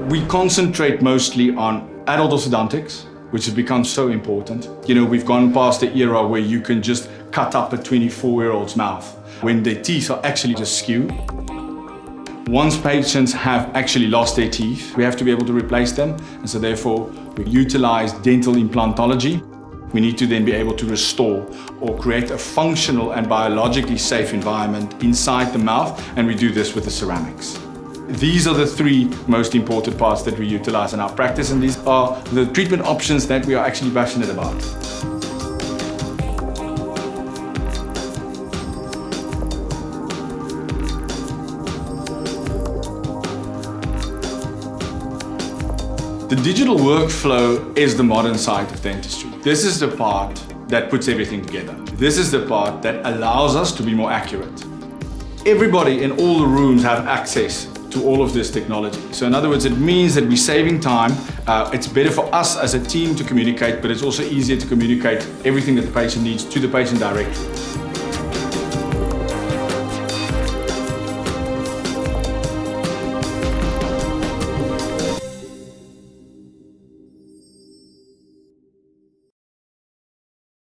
We concentrate mostly on adult orthodontics, which has become so important. You know, we've gone past the era where you can just cut up a 24-year-old's mouth when their teeth are actually just skewed. Once patients have actually lost their teeth, we have to be able to replace them. And so therefore, we utilize dental implantology. We need to then be able to restore or create a functional and biologically safe environment inside the mouth, and we do this with the ceramics. These are the three most important parts that we utilize in our practice, and these are the treatment options that we are actually passionate about. The digital workflow is the modern side of dentistry. This is the part that puts everything together. This is the part that allows us to be more accurate. Everybody in all the rooms have access to all of this technology. So in other words, it means that we're saving time. It's better for us as a team to communicate, but it's also easier to communicate everything that the patient needs to the patient directly.